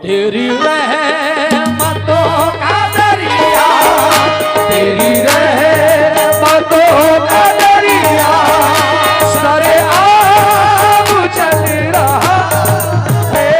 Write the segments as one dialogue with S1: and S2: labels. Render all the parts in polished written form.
S1: तेरी रहमतों का दरिया, तेरी रहमतों का दरिया सरेआम चल रहा है।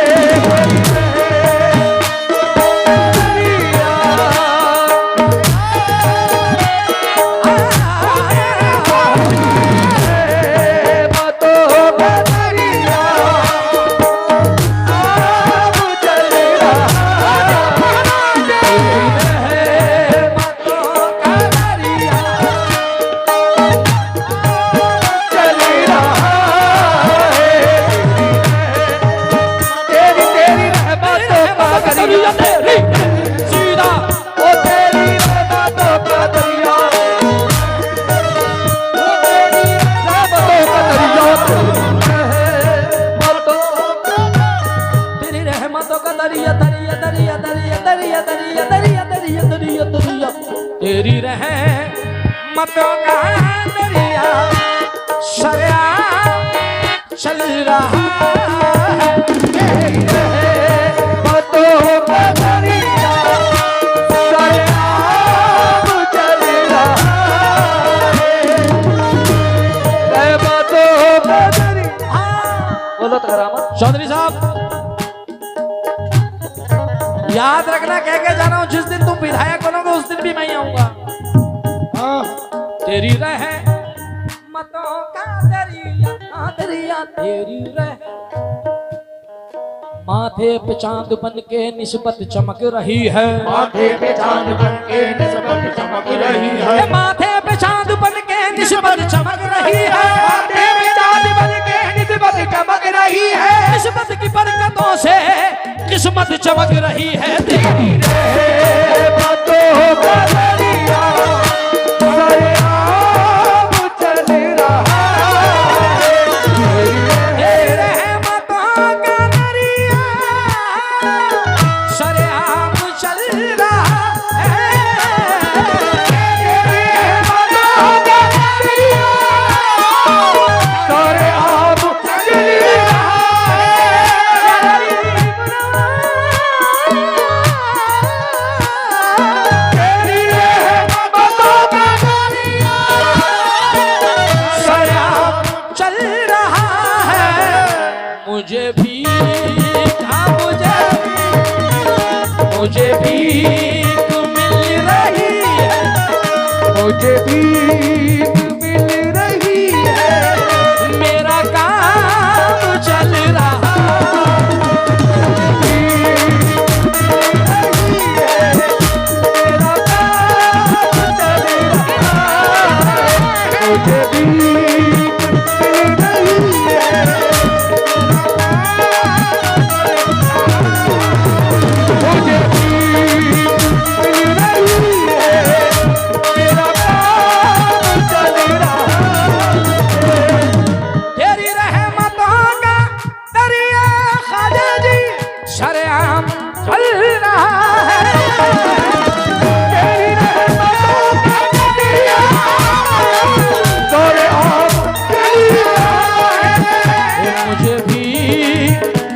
S1: तेरी रहमतों का दरिया सरेआम चल रहा है। तेरी रहमतों का दरिया सरेआम चल रहा है। रहमतों का दरिया। बोलो तो करामत चौधरी साहब, याद रखना, कह के जा रहा हूं, जिस दिन तुम विधायक बनोगे उस दिन भी मैं ही आऊंगा। तेरी रहमतों का दरिया, दरिया तेरी माथे पे चांद बन के निस्बत चमक रही है,
S2: माथे पे चांद बन के निस्बत चमक रही है,
S1: माथे पे चांद बन के निस्बत चमक रही है,
S2: माथे पे चांद बन के निस्बत चमक रही है,
S1: निस्बत की बरकतों से किस्मत चमक रही है। तेरी
S2: रहमतों का दरिया सरेआम चल रहा है।
S1: तेरी रहमतों का दरिया सरेआम चल रहा है।
S2: तेरी रहमतों का दरिया सरेआम चल रहा है। तेरी रहमतों का दरिया
S1: सरेआम चल रहा है। मुझे भी भीख मिल रही है,
S2: मुझे भीख मिल रही है,
S1: मेरा काम चल रहा
S2: मेरा काम चल रहा है। मुझे भीख मिल रही है, मुझे भीख मिल रही है, मेरा काम चल रहा है।
S1: तेरी रहमतों का दरिया ख्वाजा जी सरेआम चल रहा है।
S2: तेरी रहमतों का दरिया सरेआम चल रहा है।
S1: मुझे भी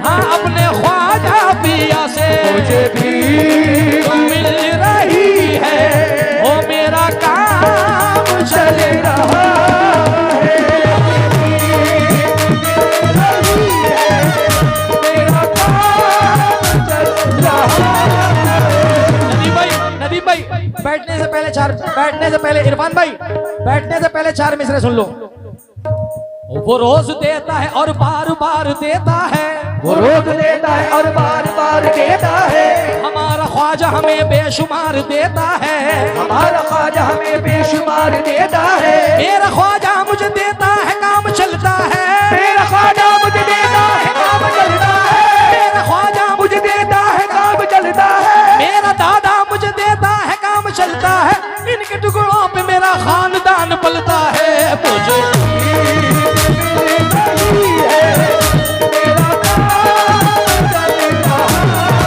S1: हाँ अपने ख्वाजा पिया से
S2: मुझे भीख
S1: मिल रही है, वो मेरा काम चल रहा
S2: है, मेरा काम चल रहा है।
S1: नदीम भाई बैठने से पहले इरफान भाई बैठने से पहले 4 मिसरे सुन लो। वो रोज देता है और बार बार देता है,
S2: वो रोज देता है और बार बार देता है,
S1: हमारा ख्वाजा हमें बेशुमार देता है,
S2: हमारा ख्वाजा हमें बेशुमार देता है,
S1: मेरा ख्वाजा मुझे देता है काम चलता है,
S2: मेरा ख्वाजा मुझे देता है काम चलता है,
S1: मेरा ख्वाजा
S2: मुझे देता है काम चलता है,
S1: मेरा दादा मुझे देता है काम चलता है, इनके टुकड़ों पे मेरा खानदान पलता है। मुझे
S2: मेरा काम चल रहा है।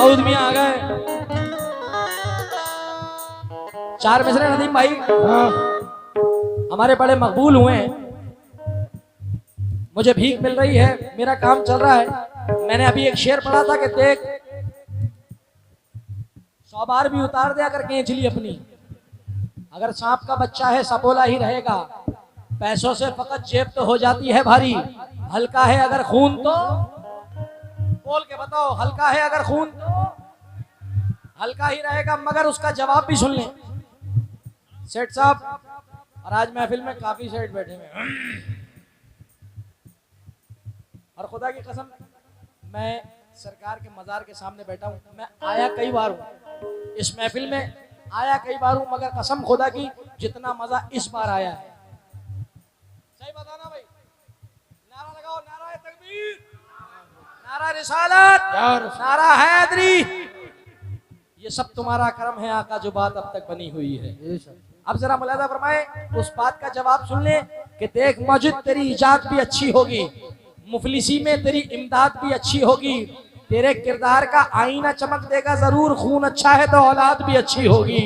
S1: दाऊद मियां आ गए। 4 मिसरे नदीम भाई हमारे बड़े मकबूल हुए हैं। मुझे भीख मिल रही है, मेरा काम चल रहा है। मैंने अभी एक शेर पढ़ा था कि देख 100 बार भी उतार दिया कर केंचली अपनी, अगर सांप का बच्चा है सपोला ही रहेगा। पैसों से फकत जेब तो हो जाती है भारी, हल्का है अगर खून तो बोल के बताओ, हल्का है अगर खून तो हल्का ही रहेगा। मगर उसका जवाब भी सुन लें सेठ साहब, और आज महफिल में काफी सेठ बैठे हुए हैं और खुदा की कसम मैं सरकार के मजार के सामने बैठा हूँ। मैं आया कई बार हूँ इस महफिल में, आया कई बार हूँ, मगर कसम खुदा की जितना मजा इस बार आया है, सही बताना भाई, नारा लगाओ, नारा तकबीर, नारा रिसालत, नारा हैदरी, ये सब तुम्हारा करम है आका जो बात अब तक बनी हुई है। अब जरा मुलाहिजा फरमाए, उस बात का जवाब सुन ले कि देख मौजूद तेरी इजाद भी अच्छी होगी, मुफलिसी में तेरी इमदाद भी अच्छी होगी, तेरे किरदार का आईना चमक देगा जरूर, खून अच्छा है तो औलाद भी अच्छी होगी।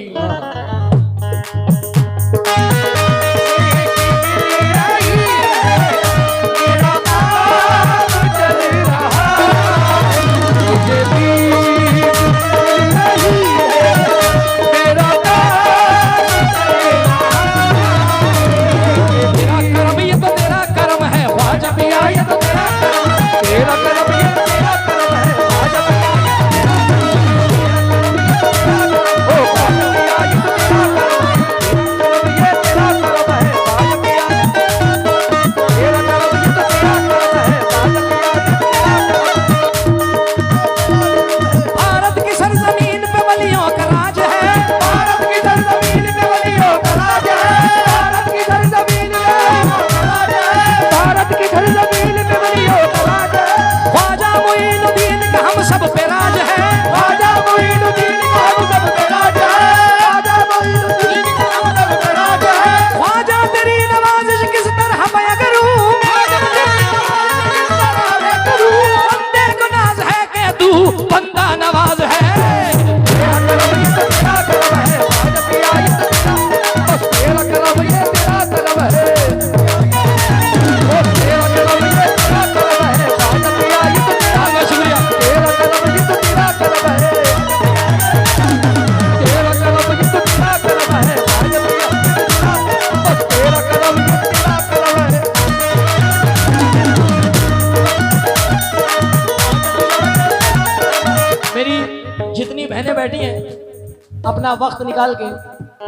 S1: बैठी हैं अपना वक्त निकाल के,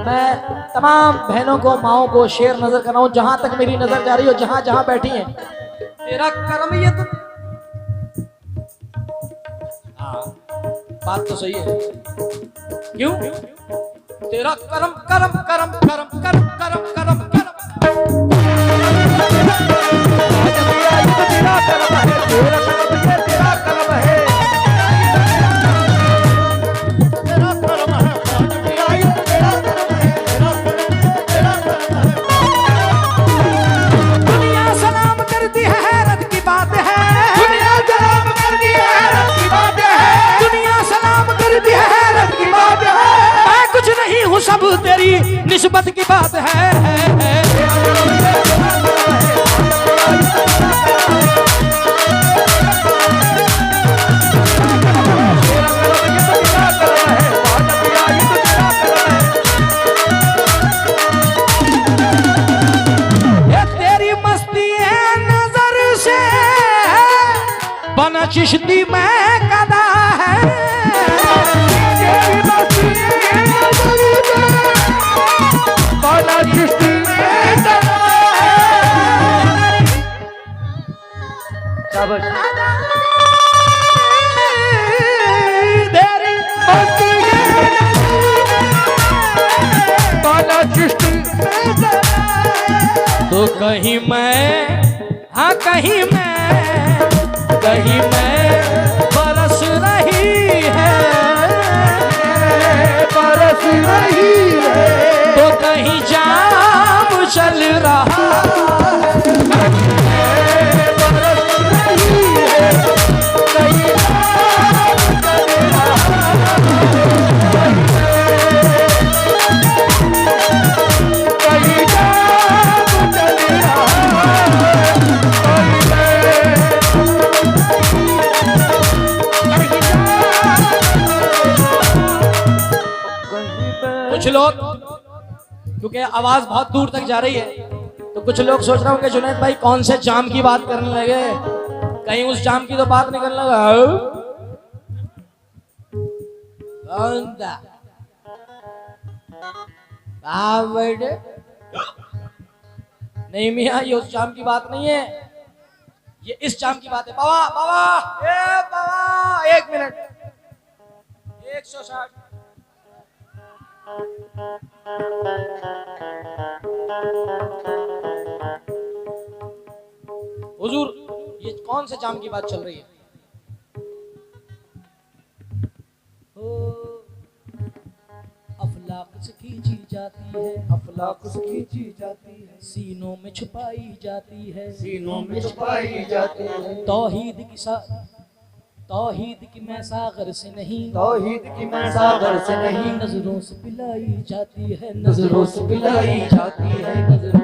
S1: मैं तमाम बहनों को माओं को शेर नजर कर रहा हूं, जहां तक मेरी नजर जा रही हो, जहां जहां बैठी हैं। तेरा कर्म ये तो बात तो सही है, क्यों? तेरा कर्म कर्म कर्म कर्म कर्म कर्म कर्म कर्म सब तेरी निस्बत की बात है। ये तेरी मस्ती है नजर से बना चिश्ती में कदा है। तो कहीं मैं, हाँ कहीं मैं बरस रही है, बरस रही है, तो कहीं जाम चल रहा बरस रही है, कहीं जाम चल रहा। लोग, क्योंकि आवाज बहुत दूर तक जा रही है, तो कुछ लोग सोच रहे होंगे जुनैद भाई कौन से जाम की बात करने लगे, कहीं उस जाम की तो बात नहीं करने लगा। नहीं मियाँ, ये उस जाम की बात नहीं है, ये इस जाम की बात है। बाबा बाबा, ए बाबा, 1 मिनट, 160। हुजूर, ये कौन से जाम की बात चल रही है? अफलाक से खींची जाती है,
S2: अफलाक से खींची जाती है,
S1: सीनों में छुपाई जाती है,
S2: सीनों में छुपाई जाती है।
S1: तौहीद की मैं सागर से नहीं,
S2: तौहीद की मैं सागर से नहीं,
S1: नजरों से पिलाई जाती है,
S2: नजरों से पिलाई जाती है, नजरों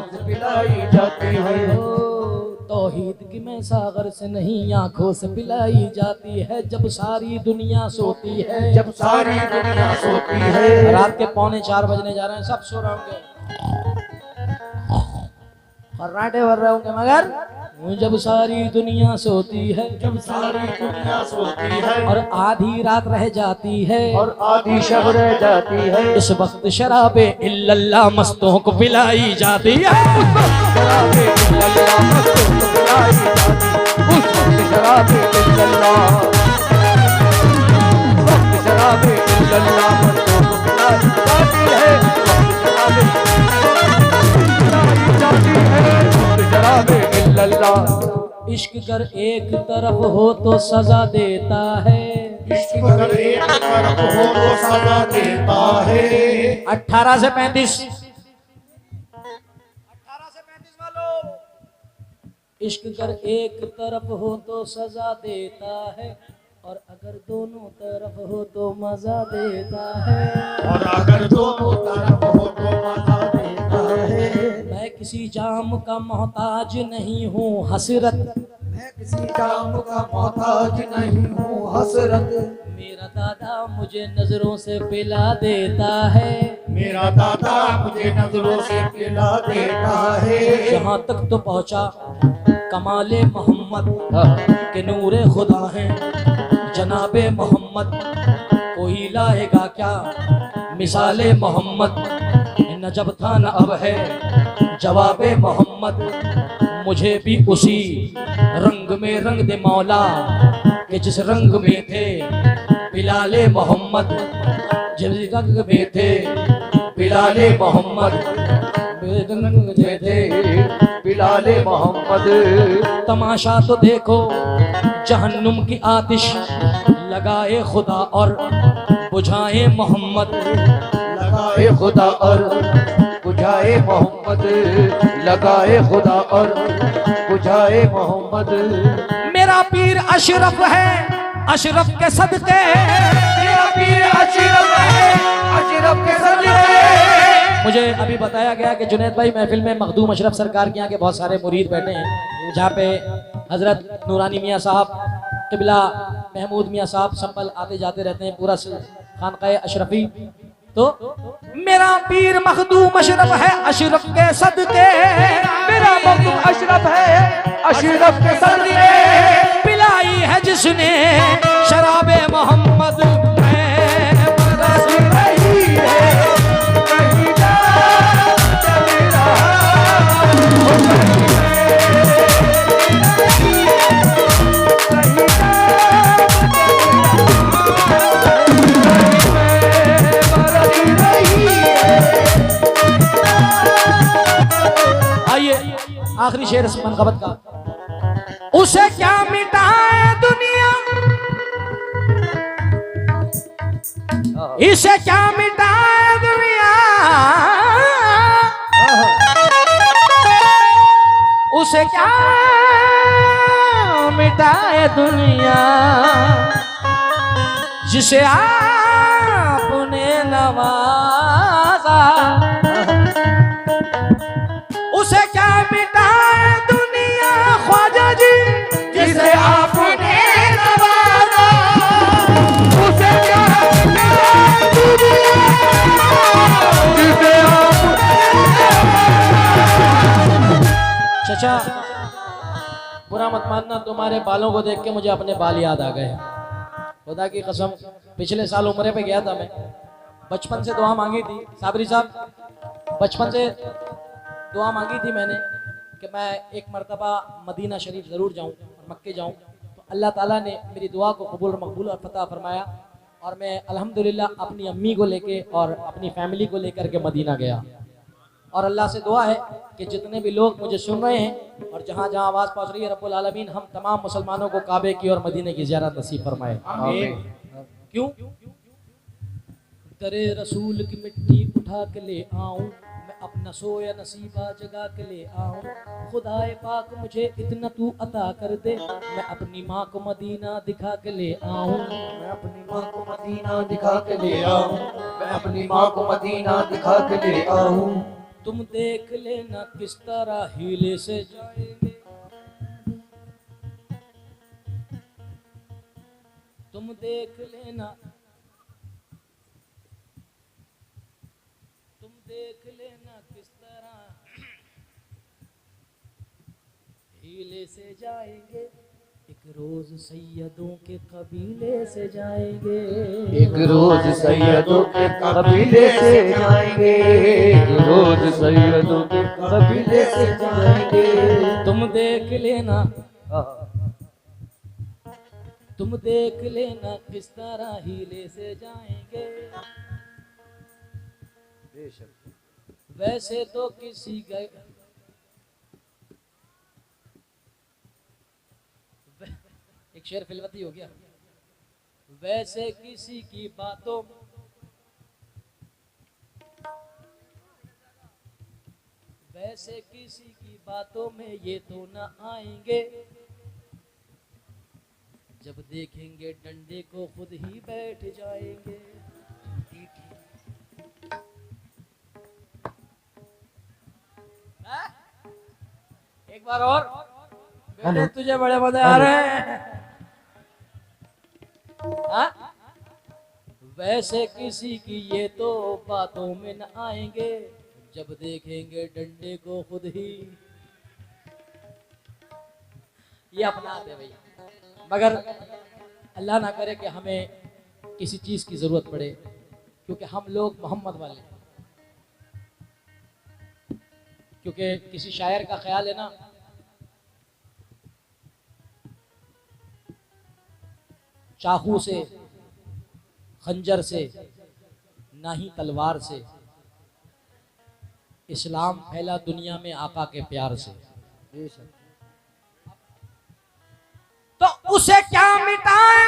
S2: से पिलाई जाती है।
S1: तौहीद की मैं सागर से नहीं, आंखों से पिलाई जाती है, जब सारी दुनिया सोती है,
S2: जब सारी दुनिया सोती है।
S1: रात के 3:45 बजने जा रहे हैं, सब सो रहे होंगे, खर्राटे भर रहे होंगे, मगर जब सारी दुनिया सोती है,
S2: जब सारी दुनिया सोती है,
S1: और आधी रात रह जाती है,
S2: और आधी शब रह जाती है,
S1: इस वक्त शराबे इल्लल्लाह मस्तों को पिलाई जाती है।
S2: शराबे इल्लल्लाह मस्तों को पिलाई जाती है, उस वक्त शराबे इल्लल्लाह, वक्त शराबे इल्लल्लाह मस्तों को पिलाई जाती है, वक्त शराबे पिलाई जाती है, वक्त शराबे इल्लल्लाह।
S1: इश्क कर एक तरफ हो तो सजा देता है,
S2: इश्क अगर एक तरफ हो तो सजा देता है।
S1: 18 से 35 वालों, इश्क कर एक तरफ हो तो सजा देता है, और अगर दोनों तरफ हो तो मजा देता है,
S2: और अगर दोनों तरफ हो तो मजा देता है।
S1: मैं किसी जाम का मोहताज नहीं हूँ हसरत,
S2: मैं किसी काम का मोहताज नहीं हूँ हसरत,
S1: मेरा दादा मुझे नजरों से पिला देता है,
S2: मेरा दादा मुझे नजरों से पिला देता है।
S1: यहाँ तक तो पहुँचा कमाले मोहम्मद के नूरे खुदा है, जनाबे मोहम्मद कोई लाएगा क्या मिसाले मोहम्मद, न जब था न अब है जवाबे मोहम्मद, मुझे भी उसी रंग में रंग दे मौला कि जिस रंग में थे बिलाले मोहम्मद, जिस रंग में थे बिलाले मोहम्मद, रंग में थे
S2: बिलाले मोहम्मद।
S1: तमाशा तो देखो जहन्नुम की आतिश लगाए खुदा और बुझाए मोहम्मद,
S2: लगाए खुदा और बुझाए मोहम्मद, लगाए खुदा और बुझाए मोहम्मद।
S1: मेरा पीर अशरफ है अशरफ के सदके,
S2: मेरा पीर अशरफ है अशरफ के सदके।
S1: मुझे अभी बताया गया कि जुनैद भाई महफिल में मखदूम अशरफ सरकार के यहाँ के बहुत सारे मुरीद बैठे हैं, जहाँ पे हजरत नूरानी मियाँ साहब, किबला महमूद मियाँ साहब संभल आते जाते रहते हैं, पूरा खानकाए अशरफी। तो मेरा पीर मखदूम अशरफ है अशरफ के सदके,
S2: मेरा मखदूम अशरफ है अशरफ के सदके।
S1: पिलाई है जिसने शराबे मोहम्मद आखिरी शेर इस मनक़बत का। उसे क्या मिटाए दुनिया, इसे क्या मिटाए दुनिया, उसे क्या मिटाए दुनिया, जिसे आपने नवाजा, उसे क्या मिटाए दुनिया ख्वाजा जी,
S2: जिसे आपने नवाजा, उसे क्या मिटाए दुनिया।
S1: बुरा मत मानना, तुम्हारे बालों को देख के मुझे अपने बाल याद आ गए। खुदा की कसम, पिछले साल उम्रे पे गया था मैं, बचपन से दुआ मांगी थी साबरी साहब, बचपन से दुआ मांगी थी मैंने कि मैं एक मरतबा मदीना शरीफ ज़रूर जाऊं और मक्के जाऊं। तो अल्लाह ताला ने मेरी दुआ को कबूल और मकबूल और फतह फरमाया और मैं अल्हम्दुलिल्लाह अपनी अम्मी को लेके और अपनी फैमिली को लेकर के मदीना गया। और अल्लाह से दुआ है कि जितने भी लोग मुझे सुन रहे हैं और जहाँ जहाँ आवाज़ पहुँच रही है, रब्बुल आलमीन हम तमाम मुसलमानों को काबे की और मदीने की ज़ियारत नसीब फरमाए। क्यों? दरे रसूल की मिट्टी उठा के ले आऊं, मैं अपना सोया नसीबा जगा के ले आऊं। खुदाए पाक मुझे इतना तू अता कर दे, मैं अपनी माँ को मदीना दिखा के ले आऊं।
S2: मैं अपनी माँ को मदीना दिखा के ले आऊं, मैं अपनी माँ को मदीना दिखा के ले आऊं।
S1: तुम देख लेना किस तरह हीले से जाएंगे, तुम देख लेना, तुम देख लेना किस तरह हीले से जाएंगे। एक रोज सैयदों के कबीले से जाएंगे,
S2: एक रोज सैयदों के कबीले से जाएंगे, एक रोज सैयदों के कबीले से जाएंगे।
S1: तुम देख लेना, तुम देख लेना किस तरह हीले से जाएंगे। वैसे तो किसी गए, एक शेर फिलवती हो गया। वैसे किसी की बातों, वैसे किसी की बातों में ये तो न आएंगे, जब देखेंगे डंडे को खुद ही बैठ जाएंगे। एक बार और बेटे, तुझे बड़े मजे आ रहे हैं। हाँ? वैसे किसी की ये तो बातों में न आएंगे, जब देखेंगे डंडे को खुद ही। ये अपना दे भैया, मगर अल्लाह ना करे कि हमें किसी चीज की जरूरत पड़े, क्योंकि हम लोग मोहम्मद वाले। क्योंकि किसी शायर का ख्याल है ना, चाकू से, खंजर से, ना ही तलवार से, इस्लाम फैला दुनिया में आका के प्यार से। तो उसे क्या मिटाए,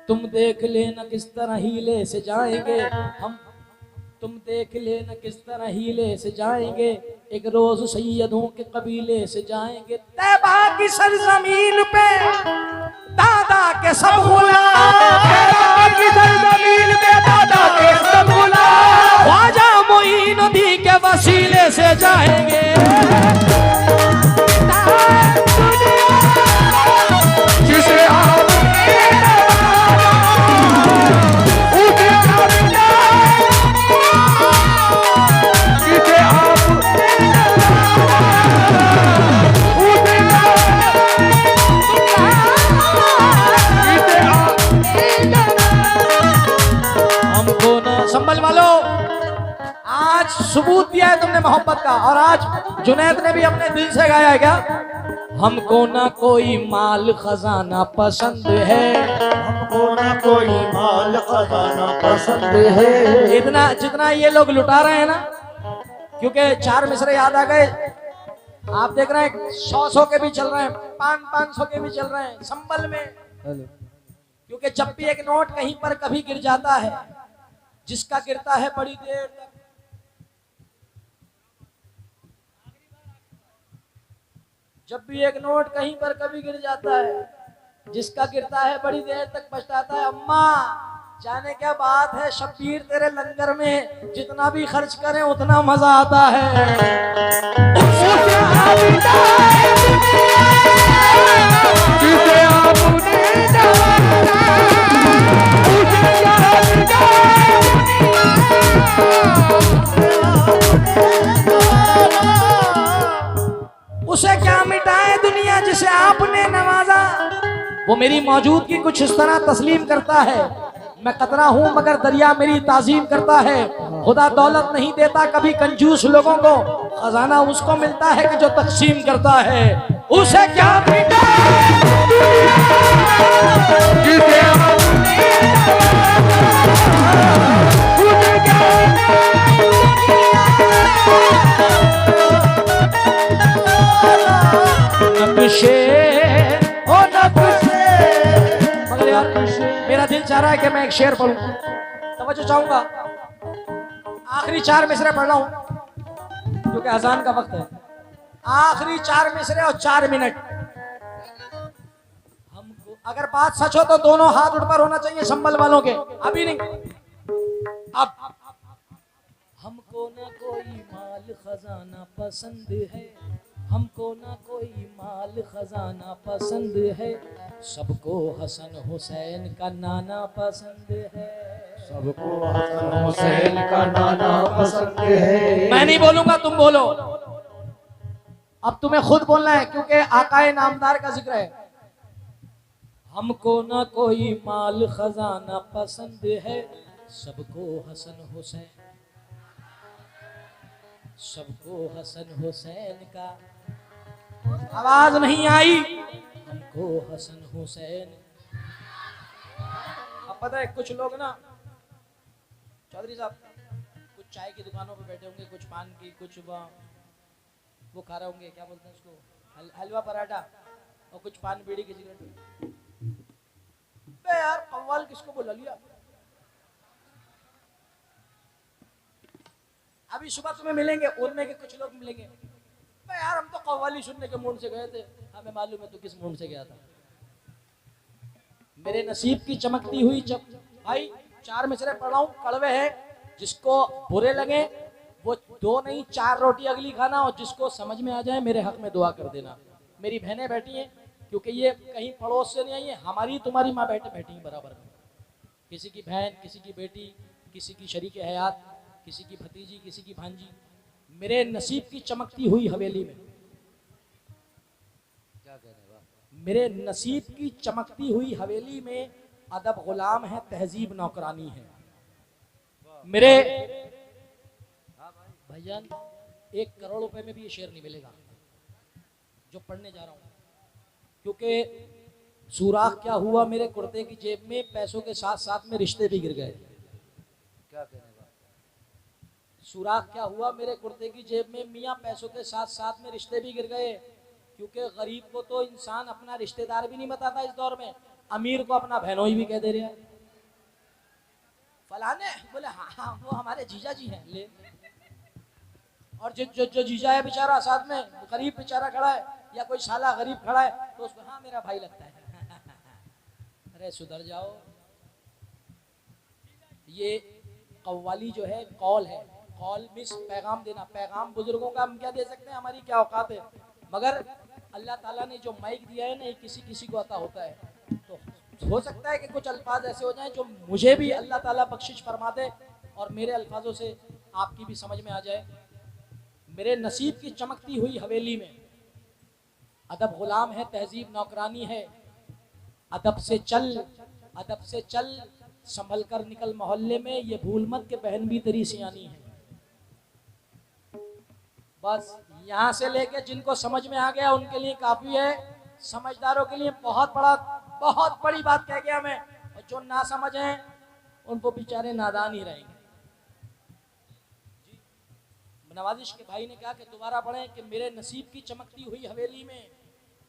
S1: तुम देख लेना किस तरह हीले से जाएंगे हम, तुम देख लेना किस तरह हीले से जाएंगे। एक रोज सैयदों के कबीले से जाएंगे, तैबा की सरजमीन पे दादा के सब गुलाम, तैबा की सरजमीन पे दादा के सब गुलाम, ख्वाजा मोइनुद्दीन के वसीले से जाएंगे।
S2: जिसे आप
S1: संभल वालों, आज सबूत दिया है तुमने मोहब्बत का, और आज जुनैद ने भी अपने दिल से गाया है। क्या? हमको ना कोई माल खजाना पसंद है,
S2: हमको ना कोई माल खजाना पसंद है।
S1: इतना जितना ये लोग लुटा रहे हैं ना, क्योंकि चार मिसरे याद आ गए। आप देख रहे हैं 100 के भी चल रहे हैं, 500 के भी चल रहे हैं संभल में। क्योंकि जब भी एक नोट कहीं पर कभी गिर जाता है, जिसका गिरता है बड़ी देर तक, जब भी एक नोट कहीं पर कभी गिर जाता है, जिसका गिरता है बड़ी देर तक पछताता है। अम्मा जाने क्या बात है, शब्बीर तेरे लंगर में जितना भी खर्च करें उतना मजा आता है। उसे क्या मिटाए दुनिया जिसे आपने नवाजा। वो मेरी मौजूदगी कुछ इस तरह तस्लीम करता है, मैं कतरा हूं मगर दरिया मेरी ताजीम करता है। खुदा दौलत नहीं देता कभी कंजूस लोगों को, खजाना उसको मिलता है कि जो तकसीम करता है। उसे क्या मिटाए
S2: जिसे आपने उसे क्या
S1: नक्शे
S2: ओ नक्शे
S1: मगर यार मेरा दिल चाह रहा है कि मैं एक शेर पढ़ूं, तवज्जो चाहूंगा। आखिरी 4 मिसरे पढ़ रहा हूं क्योंकि अजान का वक्त है। आखिरी 4 मिसरे और 4 मिनट। हमको अगर बात सच हो तो दोनों हाथ उठ पर होना चाहिए संभल वालों के, अभी नहीं अब। हमको ना कोई माल खजाना पसंद है, हमको ना कोई माल खजाना पसंद है, सबको हसन हुसैन का नाना पसंद है।
S2: सबको हसन हुसैन का नाना पसंद है।
S1: मैं नहीं बोलूंगा, तुम बोलो। अब तुम्हें खुद बोलना है क्योंकि आकाए नामदार का जिक्र है। हमको ना कोई माल खजाना पसंद है, सबको हसन हुसैन, सबको हसन हुसैन का। आवाज नहीं आई। हमको हसन हुसैन। अब पता है कुछ लोग ना चौधरी साहब कुछ चाय की दुकानों पे बैठे होंगे, कुछ पान की, कुछ वो खा रहे होंगे, क्या बोलते हैं उसको, हलवा पराठा, और कुछ पान बीड़ी की सिगरेट। बे यार कव्वाल किसको बोला लिया। अभी सुबह तुम्हें मिलेंगे, उनमें के कुछ लोग मिलेंगे, बे यार हम तो कव्वाली सुनने के मूड से गए थे। हमें मालूम है तू किस मूड से गया था। मेरे नसीब की चमकती हुई भाई 4 मिसरे पढ़ रहा हूं, कड़वे हैं। जिसको बुरे लगे वो 2 नहीं 4 रोटी अगली खाना, और जिसको समझ में आ जाए मेरे हक में दुआ कर देना। मेरी बहनें बैठी हैं क्योंकि ये कहीं पड़ोस से नहीं आई है, हमारी तुम्हारी माँ बैठी हैं बराबर में। किसी की बहन, किसी की बेटी, किसी की शरीक हयात, किसी की भतीजी, किसी की भांजी। मेरे नसीब की चमकती हुई हवेली में,
S2: क्या कह रहे हैं,
S1: मेरे नसीब की चमकती हुई हवेली में अदब गुलाम है, तहजीब नौकरानी है। मेरे भाईजान 1 करोड़ रुपए में भी ये शेर नहीं मिलेगा जो पढ़ने जा रहा हूं, क्योंकि सुराख क्या हुआ मेरे कुर्ते की जेब में, पैसों के साथ साथ में रिश्ते भी गिर गए।
S2: क्या कह रहे हैं।
S1: सुराख क्या हुआ मेरे कुर्ते की जेब में मियाँ, पैसों के साथ साथ में रिश्ते भी गिर गए। क्योंकि गरीब को तो इंसान अपना रिश्तेदार भी नहीं बताता इस दौर में, अमीर को अपना बहनोई भी कह दे रहा है। फलाने बोले हाँ हाँ वो हमारे जीजा जी हैं, ले। और जो जीजा है बेचारा साथ में गरीब बेचारा खड़ा है, या कोई साला गरीब खड़ा है, तो उसको हाँ मेरा भाई लगता है। अरे सुधर जाओ। ये कव्वाली जो है कौल है, कौल मिस पैगाम देना। पैगाम बुजुर्गों का हम क्या दे सकते हैं, हमारी क्या औकात है। मगर अल्लाह ताला ने जो माइक दिया है ना, ये किसी किसी को अता होता है। तो हो सकता है कि कुछ अल्फाज ऐसे हो जाएं जो मुझे भी अल्लाह ताला बख्शिश फरमा दे और मेरे अल्फाजों से आपकी भी समझ में आ जाए। मेरे नसीब की चमकती हुई हवेली में अदब गुलाम है, तहजीब नौकरानी है। अदब से चल, अदब से चल, संभल कर निकल मोहल्ले में, ये भूल मत के बहन भी तेरी सियानी है। बस यहाँ से लेके जिनको समझ में आ गया उनके लिए काफी है, समझदारों के लिए बहुत बड़ी बात कह गया मैं। और जो ना समझ हैं उनको बेचारे नादान ही रहेंगे। नवाजिश के भाई ने कहा कि दोबारा पढ़ें कि मेरे नसीब की चमकती हुई हवेली में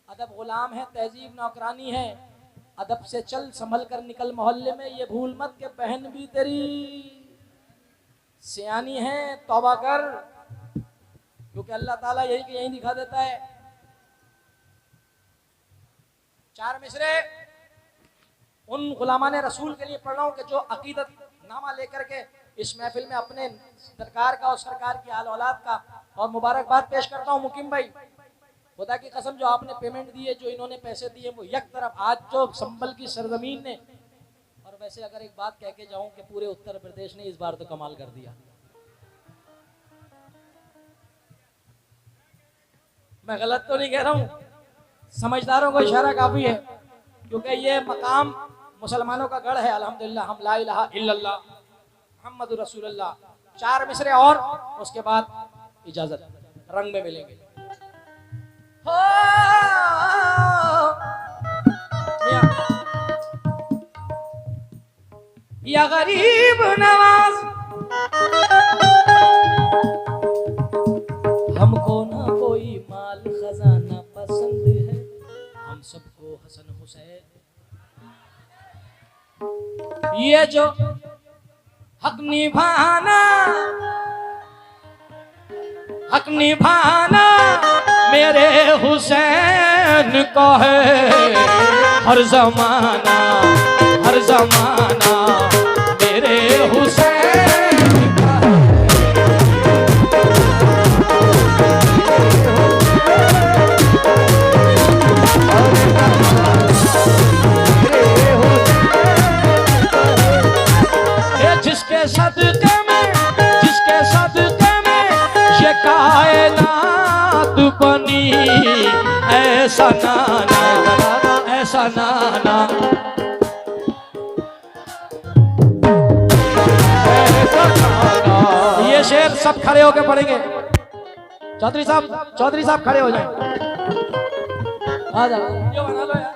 S1: अदब गुलाम है, तहजीब नौकरानी है। अदब से चल, संभल कर निकल मोहल्ले में, ये भूल मत के बहन भी तेरी सियानी है। तौबा कर, क्योंकि अल्लाह ताला यही दिखा देता है। 4 मिसरे उन गुलामाने रसूल के लिए पढ़ रहा हूं कि जो अकीदत नामा लेकर के इस महफिल में अपने सरकार का और सरकार की आल औलाद का और मुबारकबाद पेश करता हूं। मुकीम भाई, खुदा की कसम जो आपने पेमेंट दी है, जो इन्होंने पैसे दिए, वो एक तरफ आज जो संभल की सरजमीन ने, और वैसे अगर एक बात कह के जाऊं कि पूरे उत्तर प्रदेश ने इस बार तो कमाल कर दिया। मैं गलत तो नहीं कह रहा हूँ, समझदारों को इशारा काफी है, क्योंकि ये मकाम मुसलमानों का गढ़ है। अल्हम्दुलिल्लाह हम ला इलाहा इल्लल्लाह मुहम्मदुर रसूलुल्लाह 4 मिसरे और उसके बाद इजाजत, रंग में मिलेंगे। हो या गरीब नवाज, हमको ना कोई माल खजाना पसंद है, हम सबको हसन हुसैन। ये जो हक निभाना, हक निभाना मेरे हुसैन का है, हर जमाना हर जमाना मेरे हुसैन का है। जिसके सदके में ये कायनात बनी, ऐसा नाना ऐसा नाना ये शेर सब खड़े होकर पढ़ेंगे। चौधरी साहब खड़े हो जाएं। आ जाओ, ये बना लो यार।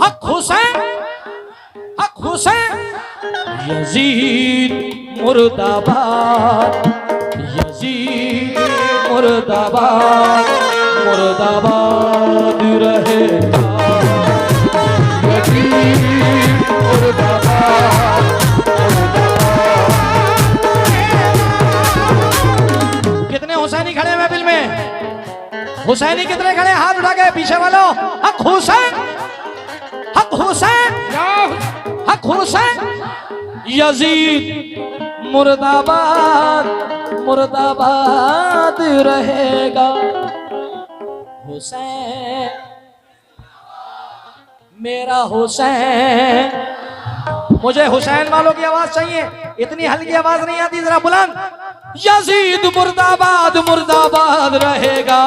S1: हक हुसैन यजीद मुर्दाबाद, यजीद मुर्दाबाद, मुर्दाबाद रहेगा, यजीद मुर्दाबाद, मुर्दाबाद। कितने हुसैनी खड़े हैं महफिल में? हुसैनी कितने खड़े? हाथ उठा के पीछे वालों। हक हुसैन, हक हुसैन, हक हुसैन यजीद मुर्दाबाद, मुर्दाबाद रहेगा। हुसैन मेरा हुसैन। मुझे हुसैन वालों की आवाज चाहिए, इतनी हल्की आवाज नहीं आती, जरा बुलंद। यजीद मुर्दाबाद, मुर्दाबाद रहेगा।